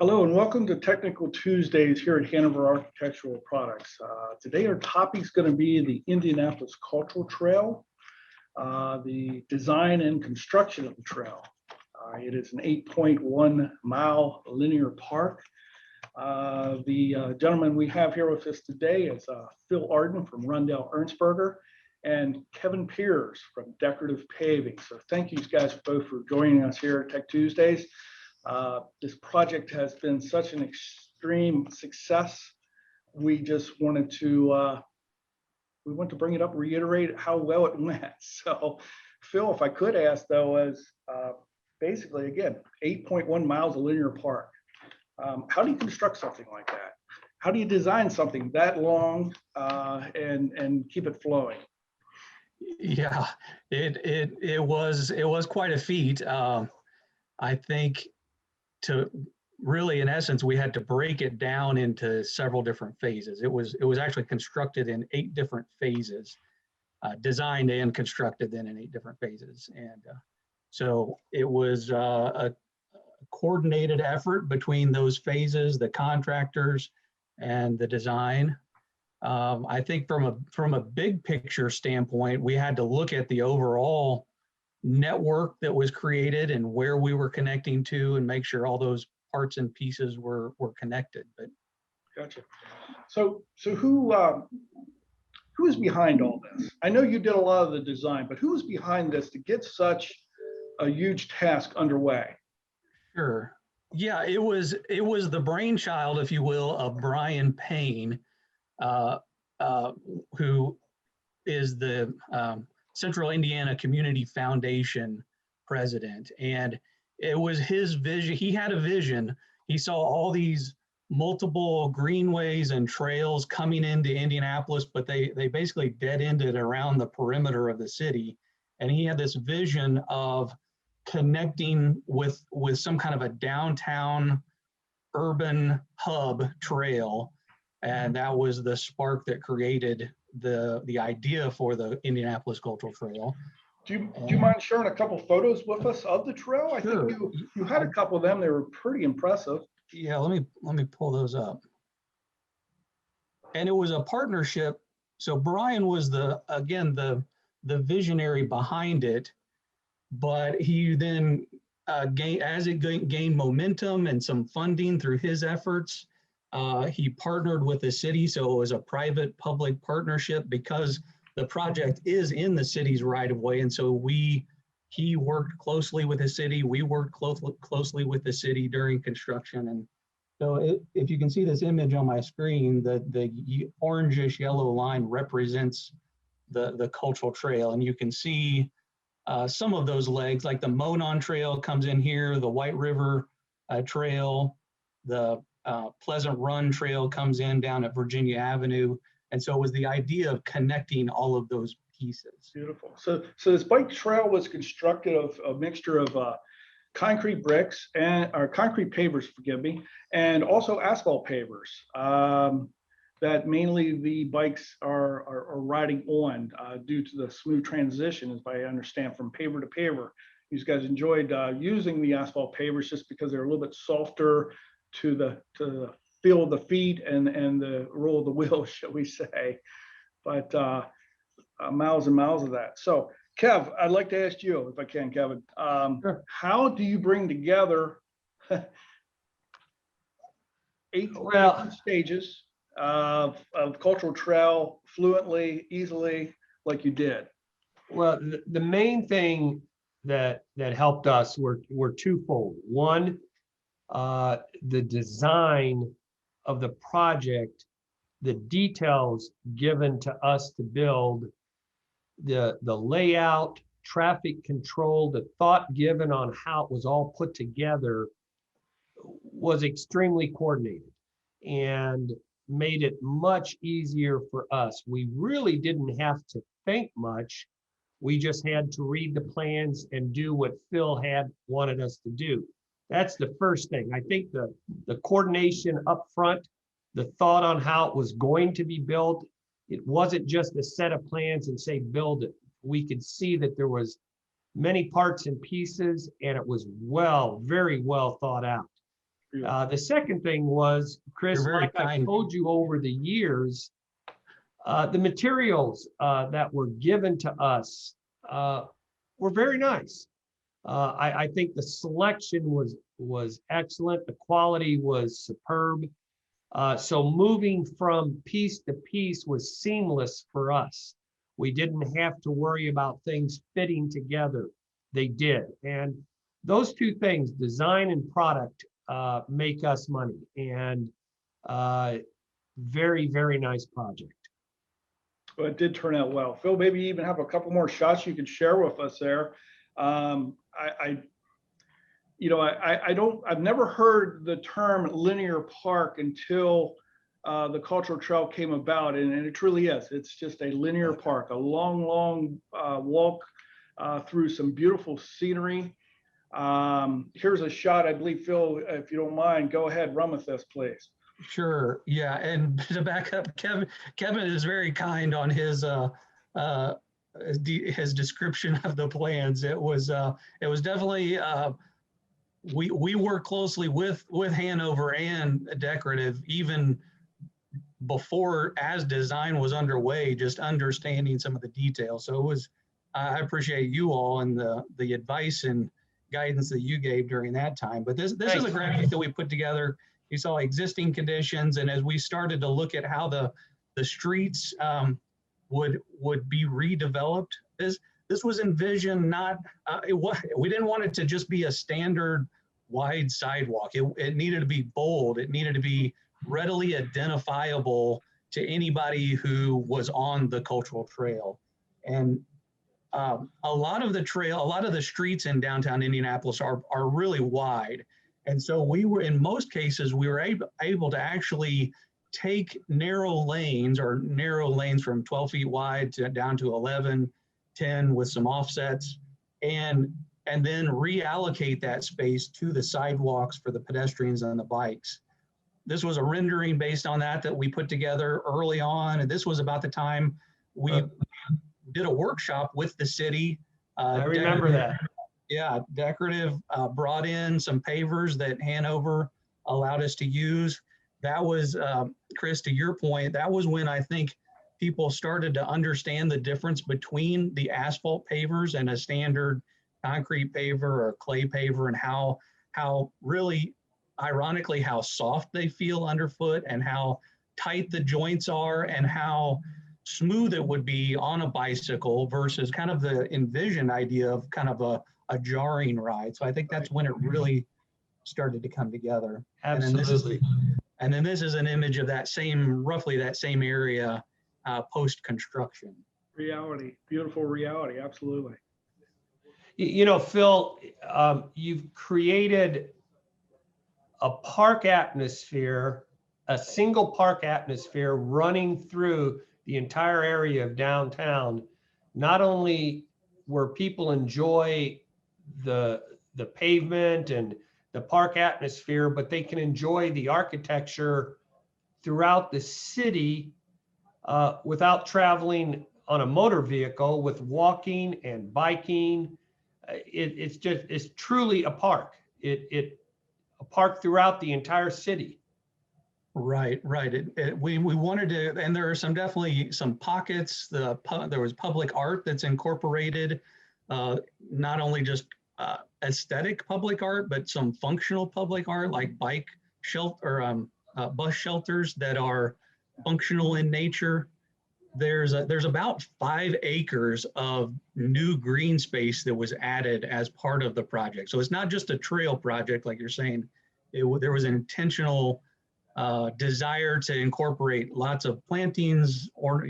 Hello and welcome to Technical Tuesdays here at Hanover Architectural Products. Today our topic is going to be the Indianapolis Cultural Trail, the design and construction of the trail. It is an 8.1 mile linear park. The gentleman we have here with us today is Phil Arden from Rundell Ernstberger and Kevin Piers from Decorative Paving. So thank you guys both for joining us here at Tech Tuesdays. This project has been such an extreme success. We just wanted to bring it up, reiterate how well it went. So, Phil, if I could ask though, as basically again, 8.1 miles of linear park. How do you construct something like that? How do you design something that long and keep it flowing? Yeah, it was quite a feat. I think to really, in essence, we had to break it down into several different phases. It was actually constructed in 8 different phases, designed and constructed then in 8 different phases. And so it was a coordinated effort between those phases, the contractors and the design. I think from a big picture standpoint, we had to look at the overall network that was created and where we were connecting to and make sure all those parts and pieces were connected. But gotcha. So who is behind all this? I know you did a lot of the design, but who is behind this to get such a huge task underway? Sure. Yeah, it was the brainchild, if you will, of Brian Payne, who is the Central Indiana Community Foundation president. And it was his vision. He had a vision. He saw all these multiple greenways and trails coming into Indianapolis, but they basically dead-ended around the perimeter of the city. And he had this vision of connecting with some kind of a downtown urban hub trail. And that was the spark that created the idea for the Indianapolis Cultural Trail. Do you mind sharing a couple photos with us of the trail? I Sure. think you had a couple of them. They were pretty impressive. Yeah, let me pull those up. And it was a partnership. So Brian was the visionary behind it, but he then as it gained momentum and some funding through his efforts, he partnered with the city. So it was a private public partnership because the project is in the city's right of way. And so he worked closely with the city. We worked closely with the city during construction. And so if you can see this image on my screen, the orangish yellow line represents the cultural trail. And you can see some of those legs, like the Monon Trail comes in here, the White River Trail, the Pleasant Run Trail comes in down at Virginia Avenue. And so it was the idea of connecting all of those pieces. Beautiful. So this bike trail was constructed of a mixture of concrete bricks or concrete pavers, forgive me, and also asphalt pavers that mainly the bikes are riding on due to the smooth transition, as I understand, from paver to paver. These guys enjoyed using the asphalt pavers just because they're a little bit softer to the feel of the feet and the roll of the wheels, shall we say. But miles and miles of that. So Kev, I'd like to ask you, if I can, Kevin, Sure. How do you bring together 8 stages of cultural trail fluently, easily, like you did? Well, the main thing that helped us were twofold. One, the design of the project, the details given to us to build, the layout, traffic control, the thought given on how it was all put together was extremely coordinated and made it much easier for us. We really didn't have to think much. We just had to read the plans and do what Phil had wanted us to do. That's the first thing. I think the coordination up front, the thought on how it was going to be built, it wasn't just a set of plans and say, build it. We could see that there was many parts and pieces, and it was very well thought out. The second thing was, Chris, You're very like I kind. told you over the years, the materials that were given to us were very nice. I think the selection was excellent. The quality was superb. So moving from piece to piece was seamless for us. We didn't have to worry about things fitting together. They did. And those two things, design and product, make us money. And very, very nice project. Well, it did turn out well. Phil, maybe you even have a couple more shots you could share with us there. I've never heard the term linear park until the cultural trail came about, and it truly is. It's just a linear park, a long walk through some beautiful scenery. Here's a shot, I believe, Phil, if you don't mind, go ahead, run with this, please. Sure. Yeah. And to back up, Kevin is very kind on his description of the plans. It was definitely, we work closely with Hanover and Decorative, even before as design was underway, just understanding some of the details. So it was, I appreciate you all and the advice and guidance that you gave during that time. But this is a graphic that we put together. You saw existing conditions, and as we started to look at how the streets would be redeveloped, this was envisioned not, we didn't want it to just be a standard wide sidewalk. It needed to be bold. It needed to be readily identifiable to anybody who was on the cultural trail. And a lot of the streets in downtown Indianapolis are really wide. And so we were, in most cases, we were able to actually take narrow lanes from 12 feet wide down to 11, 10 with some offsets, and then reallocate that space to the sidewalks for the pedestrians and the bikes. This was a rendering based on that we put together early on. And this was about the time we did a workshop with the city. I remember that. Yeah, Decorative brought in some pavers that Hanover allowed us to use. That was, Chris, to your point, that was when I think people started to understand the difference between the asphalt pavers and a standard concrete paver or clay paver, and how really, ironically, how soft they feel underfoot and how tight the joints are and how smooth it would be on a bicycle versus kind of the envisioned idea of kind of a jarring ride. So I think that's when it really started to come together. Absolutely. And then this is an image of roughly that same area post-construction. Reality, beautiful reality, absolutely. You know, Phil, you've created a park atmosphere, a single park atmosphere running through the entire area of downtown. Not only where people enjoy the pavement and the park atmosphere, but they can enjoy the architecture throughout the city without traveling on a motor vehicle, with walking and biking. It's truly a park. A park throughout the entire city. Right. We wanted to, and there are definitely some pockets. There was public art that's incorporated, not only just aesthetic public art, but some functional public art like bike shelter or bus shelters that are functional in nature. There's about 5 acres of new green space that was added as part of the project. So it's not just a trail project, like you're saying. There was an intentional desire to incorporate lots of plantings or,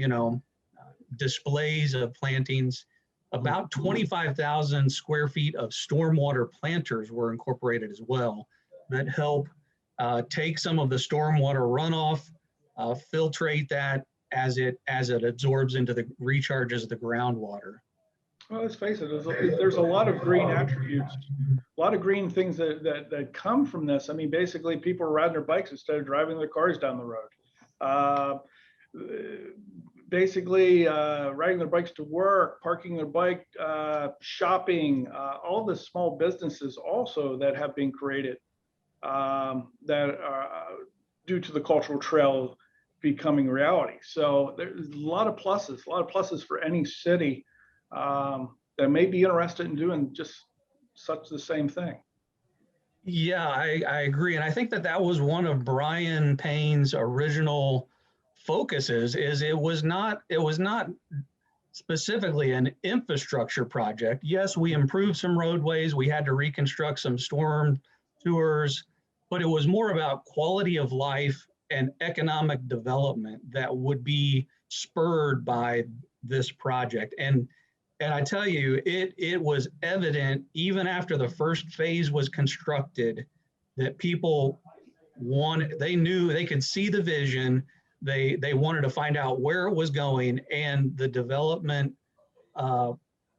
displays of plantings. About 25,000 square feet of stormwater planters were incorporated as well that help take some of the stormwater runoff, filtrate that as it absorbs into the recharges the groundwater. Well, let's face it, there's a lot of green attributes, a lot of green things that come from this. I mean, basically, people are riding their bikes instead of driving their cars down the road. Basically, riding their bikes to work, parking their bike, shopping, all the small businesses also that have been created that are due to the cultural trail becoming reality. So there's a lot of pluses for any city that may be interested in doing just such the same thing. Yeah, I agree. And I think that that was one of Brian Payne's original focuses is it was not specifically an infrastructure project. Yes, we improved some roadways. We had to reconstruct some storm sewers, but it was more about quality of life and economic development that would be spurred by this project. And I tell you, it was evident even after the first phase was constructed that people they knew they could see the vision. They wanted to find out where it was going, and the development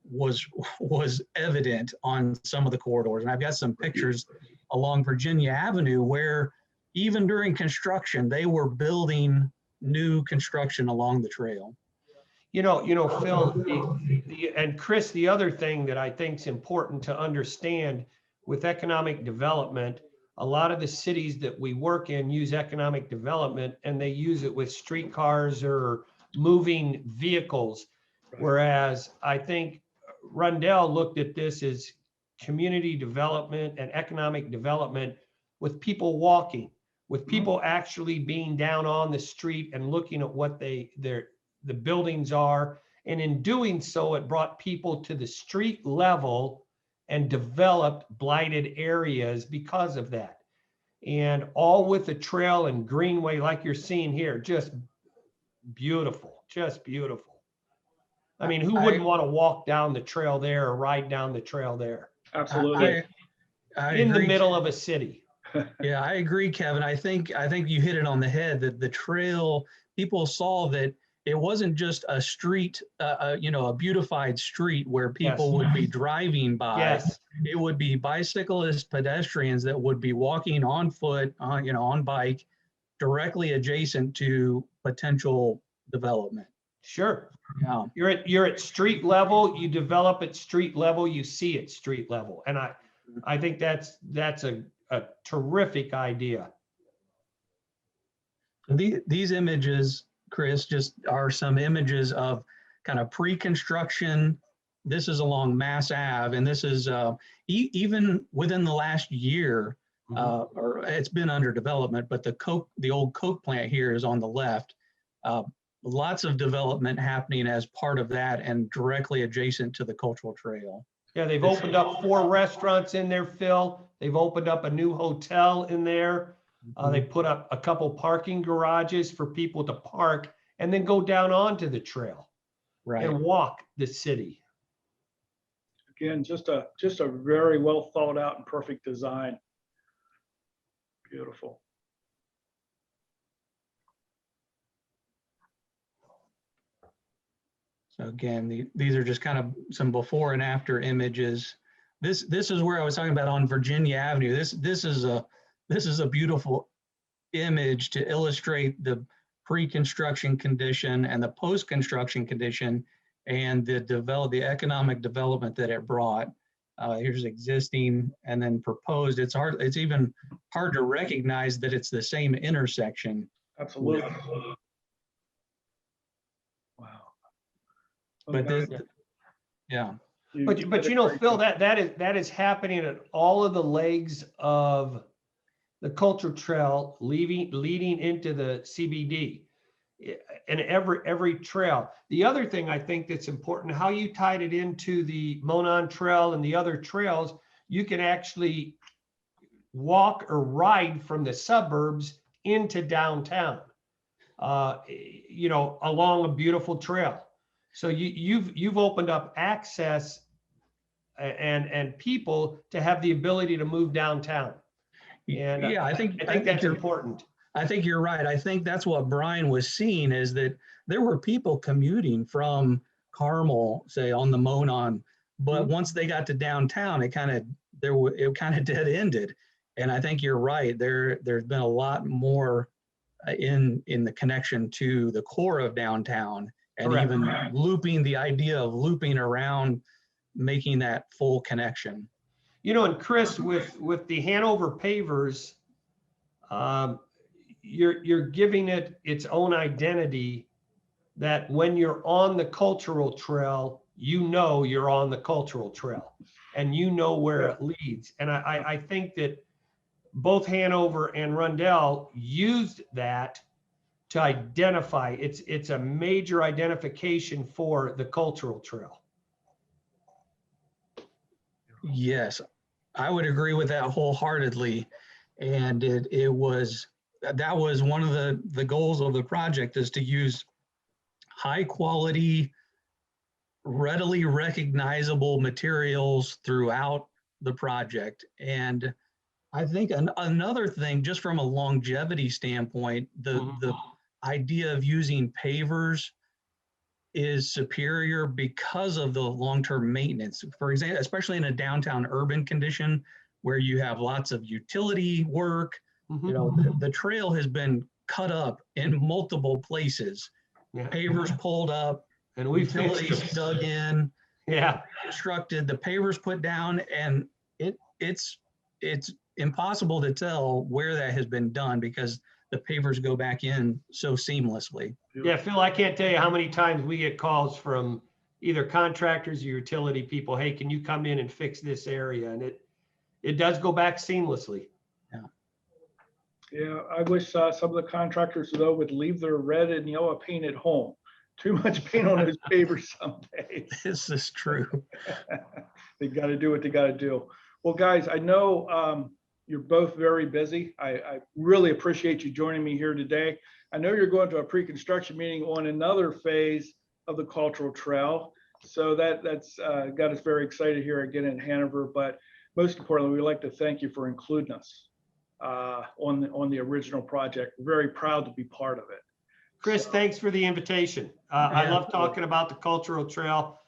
was evident on some of the corridors. And I've got some pictures along Virginia Avenue where even during construction, they were building new construction along the trail. Phil, and Chris, the other thing that I think is important to understand with economic development, a lot of the cities that we work in use economic development and they use it with streetcars or moving vehicles. Whereas I think Rundell looked at this as community development and economic development with people walking, with people actually being down on the street and looking at what the buildings are. And in doing so, it brought people to the street level and developed blighted areas because of that. And all with a trail and greenway like you're seeing here, just beautiful, just beautiful. I mean, who wouldn't want to walk down the trail there or ride down the trail there? Absolutely. I in agree. The middle of a city. Yeah, I agree, Kevin. I think you hit it on the head that the trail, people saw that it wasn't just a street, a beautified street where people would be driving by. Yes. It would be bicyclists, pedestrians that would be walking on foot, on bike, directly adjacent to potential development. Sure. Yeah. You're at street level, you develop at street level, you see at street level. And I think that's a terrific idea. These images, Chris, just are some images of kind of pre-construction. This is along Mass Ave, and this is even within the last year, or it's been under development, but the old Coke plant here is on the left. Lots of development happening as part of that and directly adjacent to the cultural trail. Yeah, they've opened up 4 restaurants in there, Phil. They've opened up a new hotel in there. They put up a couple parking garages for people to park and then go down onto the trail and walk the city. Again, just a very well thought out and perfect design. Beautiful. So again, these are just kind of some before and after images. This is where I was talking about on Virginia Avenue. This is a beautiful image to illustrate the pre-construction condition and the post-construction condition and the economic development that it brought. Here's existing and then proposed. It's even hard to recognize that it's the same intersection. Absolutely. Wow. But this, yeah. But Phil, that is happening at all of the legs of the cultural trail leading into the CBD, and every trail. The other thing I think that's important, how you tied it into the Monon Trail and the other trails, you can actually walk or ride from the suburbs into downtown, along a beautiful trail. So you've opened up access and people to have the ability to move downtown. And yeah, I think that's important. I think you're right. I think that's what Brian was seeing, is that there were people commuting from Carmel, say on the Monon, but once they got to downtown, it kind of dead ended. And I think you're right. There's been a lot more in the connection to the core of downtown, and Correct. Even the idea of looping around, making that full connection. You know, and Chris, with the Hanover pavers, you're giving it its own identity, that when you're on the cultural trail, you know you're on the cultural trail and you know where it leads. And I think that both Hanover and Rundell used that to identify. It's a major identification for the cultural trail. Yes, I would agree with that wholeheartedly. And that was one of the goals of the project, is to use high quality, readily recognizable materials throughout the project. And I think another thing, just from a longevity standpoint, the idea of using pavers is superior because of the long-term maintenance. For example, especially in a downtown urban condition where you have lots of utility work, you know, the trail has been cut up in multiple places. Yeah. Pavers pulled up, And we utilities dug in, Yeah. constructed, the pavers put down, and it's impossible to tell where that has been done because the pavers go back in so seamlessly. Yeah, Phil, I can't tell you how many times we get calls from either contractors or utility people. Hey, can you come in and fix this area? And it does go back seamlessly. Yeah, I wish some of the contractors though would leave their red and yellow paint at home. Too much paint on those pavers some days. This is true. They got to do what they got to do. Well, guys, I know you're both very busy. I really appreciate you joining me here today. I know you're going to a pre-construction meeting on another phase of the Cultural Trail. So that's got us very excited here again in Hanover. But most importantly, we'd like to thank you for including us on the original project. We're very proud to be part of it. Chris, thanks for the invitation. I love talking about the Cultural Trail.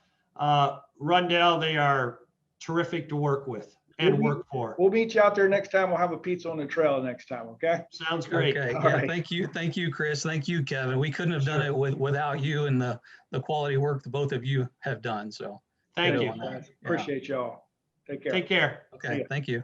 Rundell, they are terrific to work with and work for. We'll meet you out there next time. We'll have a pizza on the trail next time, okay? Sounds great. Okay, All yeah, right. thank you, Chris. Thank you, Kevin. We couldn't have done it without you and the quality work that both of you have done. So Thank good you. on that. Appreciate y'all. Take care. Take care. Okay, thank you.